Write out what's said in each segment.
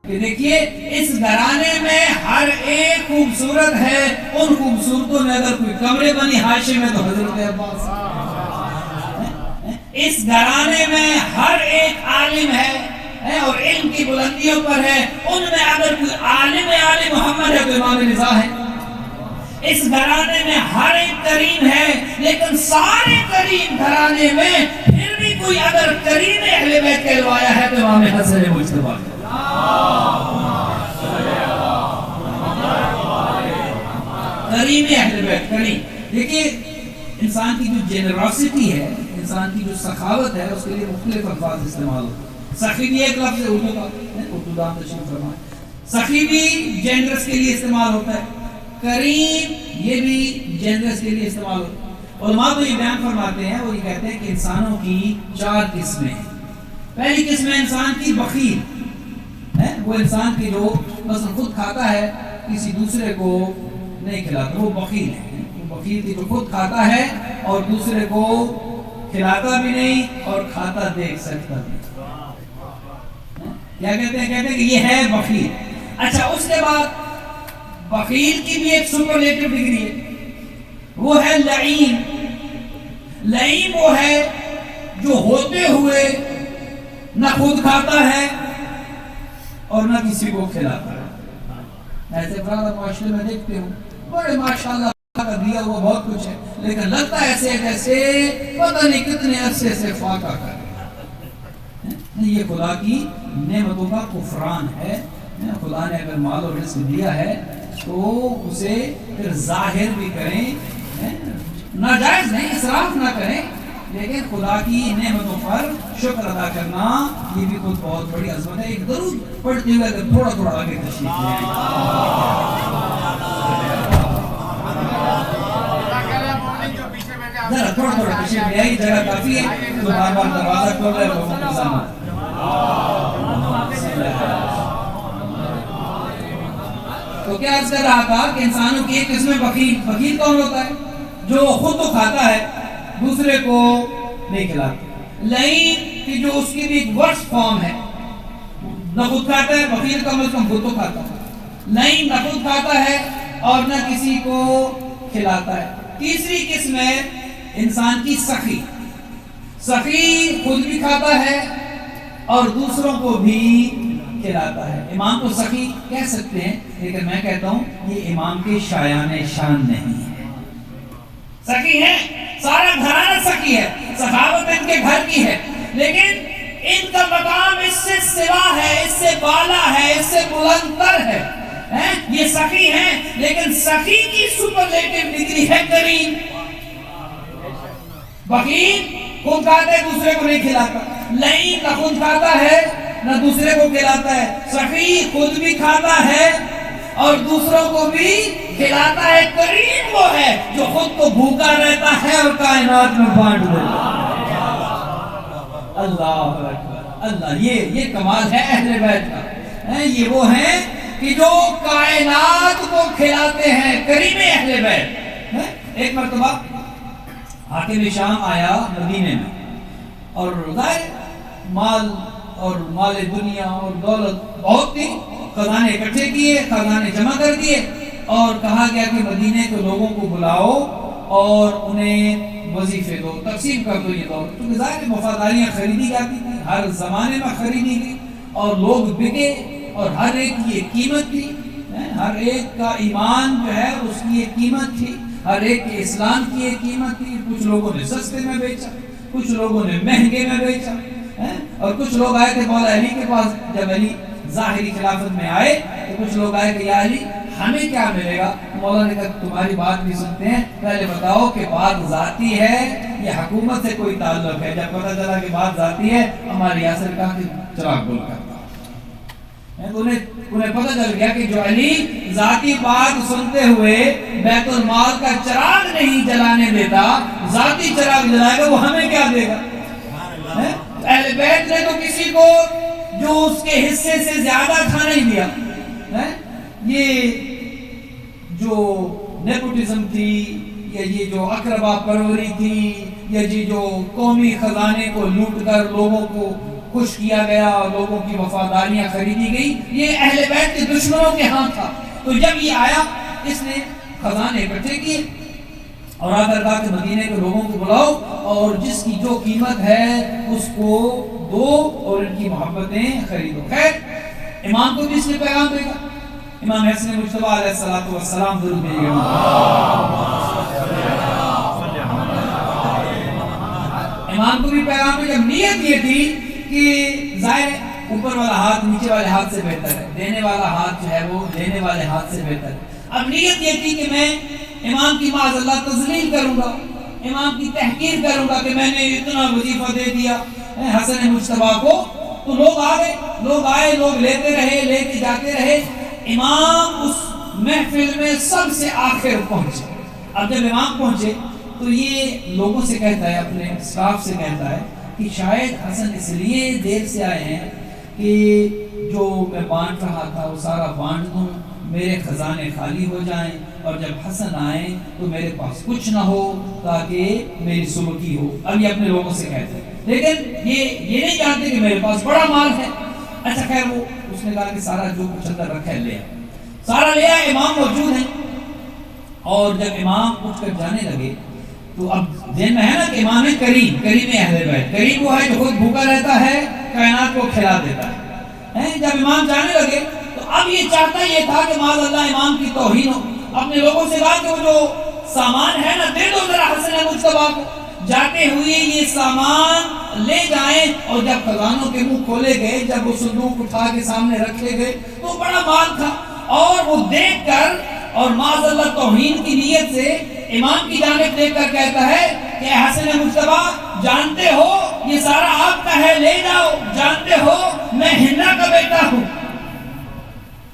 کہ دیکھیے اس گھرانے میں ہر ایک خوبصورت ہے، ان خوبصورتوں میں اگر کوئی کمرے بنی ہاشم میں تو حضرت عباس، اس گھرانے میں ہر ایک عالم ہے اور علم کی بلندیوں پر ہے، ان میں اگر کوئی عالم عالم محمد ہے تو امام رضا ہے۔ اس گھرانے میں ہر ایک کریم ہے، لیکن سارے کریم گھرانے میں پھر بھی کوئی اگر کریم اہل بیت کہلوایا ہے تو امام حسن مجتبی۔ کریم اہل بیت، کریم۔ دیکھیے انسان کی جو جنراسٹی ہے، انسان کی جو سخاوت ہے، اس کے لیے مختلف الفاظ استعمال ہوتے ہیں۔ سخی بھی ایک لفظ ہے اردو کا، اردو دان تشریف فرمائیں، سخی بھی جنرس کے لیے استعمال ہوتا ہے، کریم یہ بھی جنرس کے لیے استعمال ہوتا ہے۔ علماء تو یہ بیان فرماتے ہیں، وہ یہ کہتے ہیں کہ انسانوں کی 4 قسمیں ہیں۔ پہلی قسم ہے انسان کی بخیل، وہ انسان کی جو مثلا خود کھاتا ہے کسی دوسرے کو نہیں کھلاتا، وہ بخیل ہے۔ بخیل کی جو خود کھاتا ہے اور دوسرے کو کھلاتا بھی نہیں اور کھاتا دیکھ سکتا بھی۔ کیا کہتے ہیں؟ کہتے ہیں کہ یہ ہے بخیل۔ اچھا، اس کے بعد بخیل کی بھی ایک سپرلیٹو ڈگری ہے، وہ ہے لعین۔ لعین وہ ہے جو ہوتے ہوئے نہ خود کھاتا ہے اور نہ کسی کو کھلاتا ہے۔ ایسے افراد معاشرے میں دیکھتے ہوں، بڑے ماشاءاللہ کا دیا ہوا بہت کچھ ہے، لیکن لگتا ہے ایسے جیسے پتہ نہیں کتنے عرصے سے فاقہ کر رہا ہے۔ یہ خدا کی نعمتوں کا کفران ہے۔ خدا نے اگر مال و رزق دیا ہے تو اسے پھر ظاہر بھی کریں، ناجائز نہیں، اسراف نہ کریں، لیکن خدا کی نعمتوں پر شکر ادا کرنا یہ بھی خود بہت بڑی عظمت ہے۔ ایک درود پڑھتے ہوئے اگر تھوڑا تھوڑا آگے تشریف لے آئیں۔ ذرا تھوڑا تھوڑا تشریف لے آئیے، جگہ کافی ہے، تو بار بار دروازہ کھول رہے لوگوں کے سامنے۔ تو کیا عرض کر رہا تھا کہ انسانوں کی ایک قسم بخیل۔ بخیل کون ہوتا ہے؟ جو خود تو کھاتا ہے دوسرے کو نہیں کھلاتا۔ لعین کی جو اس کی بھی ایک ورس فارم ہے، نہ خود کھاتا ہے، بخیل کم از کم خود تو کھاتا ہے، لعین نہ خود کھاتا ہے اور نہ کسی کو کھلاتا ہے۔ تیسری قسم ہے انسان کی سخی۔ سخی خود بھی کھاتا ہے اور دوسروں کو بھی کھلاتا ہے۔ امام کو سخی کہہ سکتے ہیں، لیکن میں کہتا ہوں یہ امام کے شایان شان نہیں ہے۔ سخی ہے، سارا گھرانہ سخی ہے، سخاوت ان کے گھر کی ہے، لیکن ان کا مقام اس سے سوا ہے، اس سے بالا ہے، اس سے بلند تر ہے۔ یہ سخی ہیں، لیکن سخی کی سپرلیٹو ڈگری ہے کریم۔ بخیل خود کھاتا ہے دوسرے کو نہیں کھلاتا، لعین نہ خود کھاتا ہے نہ دوسرے کو کھلاتا ہے، سخی خود بھی کھاتا ہے اور دوسروں کو بھی کھلاتا ہے۔ کریم وہ ہے جو خود کو بھوکا رہتا ہے اور کائنات میں بانٹ دیتا ہے۔ اللہ اکبر، اللہ، یہ کمال ہے اہل بیت کا۔ یہ وہ ہیں کہ جو کائنات کو کھلاتے ہیں، کریم اہل بیت۔ ایک مرتبہ حاکم شام آیا مدینے میں، اور ظاہر مال اور مال دنیا اور دولت بہت تھی، خزانے اکٹھے کیے، خزانے جمع کر دیے، اور کہا گیا کہ مدینے کے لوگوں کو بلاؤ اور انہیں وظیفے دو، تقسیم کر دو یہ دولت۔ کیونکہ ظاہر وفاداریاں خریدی جاتی تھیں، ہر زمانے میں خریدی گئی، اور لوگ بکے، اور ہر ایک کی ایک قیمت تھی، ہر ایک کا ایمان جو ہے اس کی ایک قیمت تھی، ہر ایک کے اسلام کی ایک قیمت تھی۔ کچھ لوگوں نے سستے میں بیچا، کچھ لوگوں نے مہنگے میں بیچا، اور کچھ لوگ آئے تھے مولا علی کے پاس، جب علی ظاہری خلافت میں آئے تو کچھ لوگ آئے کہ یا علی ہمیں کیا ملے گا؟ مولا نے کہا تمہاری بات بھی سنتے ہیں، پہلے بتاؤ کہ بات ذاتی ہے یا حکومت سے کوئی تعلق ہے؟ جب پتہ چلا کہ بات ذاتی ہے، ہماری یاسر کہا کہ چراغ بول کرتا، انہیں پتہ چل گیا کہ جو علی ذاتی بات سنتے ہوئے بیت المال کا چراغ نہیں جلانے دیتا، ذاتی چراغ جلائے گا، وہ ہمیں کیا دے گا؟ اہل بیت نے تو کسی کو جو اس کے حصے سے زیادہ تھا نہیں دیا۔ یہ جو نیپوٹزم تھی، یا یہ جو اقربا پروری تھی، یا یہ جو قومی خزانے کو لوٹ کر لوگوں کو خوش کیا گیا اور لوگوں کی وفاداریاں خریدی گئی، یہ اہل بیت کے دشمنوں کے ہاں تھا۔ تو جب یہ آیا اس نے خزانے اکٹھے کیے اور آ کر کہا کہ مدینے کے لوگوں کو بلاؤ اور جس کی جو قیمت ہے اس کو دو اور ان کی محبتیں خریدو۔ خیر امام کو بھی اس نے پیغام دے گا، امام حسن مجتبیٰ علیہ السلام درود بھیجے گا۔ امام کو بھی پیغام دے گا۔ نیت یہ تھی کہ ظاہر اوپر والا ہاتھ نیچے والے ہاتھ سے بہتر ہے، دینے والا ہاتھ جو ہے وہ لینے والے ہاتھ سے بہتر ہے۔ اب نیت یہ تھی کہ میں امام کی معاذ اللہ تذلیل کروں گا، امام کی تحقیر کروں گا کہ میں نے اتنا وظیفہ دے دیا حسن مجتبیٰ کو۔ تو لوگ آئے، لوگ لیتے رہے، لے کے جاتے رہے۔ امام اس محفل میں سب سے آخر پہنچے۔ اب جب امام پہنچے تو یہ لوگوں سے کہتا ہے، اپنے اسٹاف سے کہتا ہے کہ شاید حسن اس لیے دیر سے آئے ہیں کہ جو میں بانٹ رہا تھا وہ سارا بانٹ دوں، میرے خزانے خالی ہو جائیں، اور جب حسن آئیں تو میرے پاس کچھ نہ ہو تاکہ میری سلوکی ہو۔ اب یہ اپنے لوگوں سے کہتے ہیں، لیکن یہ نہیں جانتے کہ میرے پاس بڑا مال ہے۔ اچھا خیر وہ اس نے کہا کہ سارا جو کچھ اندر رکھا ہے لے آئے، سارا لے آئے، امام موجود ہیں۔ اور جب امام اٹھ کر جانے لگے تو اب ذہن میں ہے نا کہ امام کریم اہل بیت، کریم وہ ہے جو خود بھوکا رہتا ہے، کائنات کو کھلا دیتا ہے۔ جب امام جانے لگے تو اب یہ چاہتا یہ تھا کہ معاذ اللہ امام کی توہین ہو، اپنے لوگوں سے کہا کہ وہ جو سامان ہے نا دے دو ذرا حسن مجتبیٰ کو۔ جاتے ہوئے یہ سامان لے جائیں، اور جب خزانوں کے منہ کھولے گئے، جب وہ صندوق اٹھا کے سامنے رکھے گئے تو بڑا مال تھا، اور وہ دیکھ کر اور معاذ اللہ توہین کی نیت سے امام کی جانب دیکھ کر کہتا ہے کہ حسن مجتبیٰ جانتے ہو یہ سارا آپ کا ہے، لے جاؤ، جانتے ہو میں ہندا کا بیٹا ہوں۔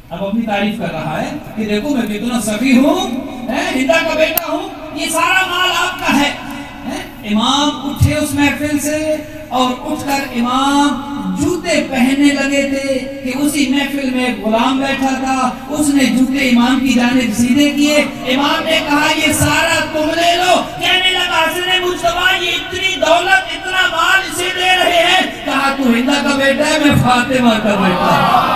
اب اپنی تعریف کر رہا ہے کہ دیکھو میں کتنا سخی ہوں، ہندا کا بیٹا ہوں، یہ سارا مال آپ کا ہے۔ امام اٹھے اس محفل سے اور اٹھ کر امام جوتے پہننے لگے تھے کہ اسی محفل میں غلام بیٹھا تھا، اس نے جوتے امام کی جانب سیدھے کیے۔ امام نے کہا یہ سارا تم لے لو۔ کہنے لگا حسن مجتبیٰ یہ اتنی دولت اتنا مال اسے دے رہے ہیں؟ کہا تو ہندا کا بیٹا ہے، میں فاطمہ کا بیٹا۔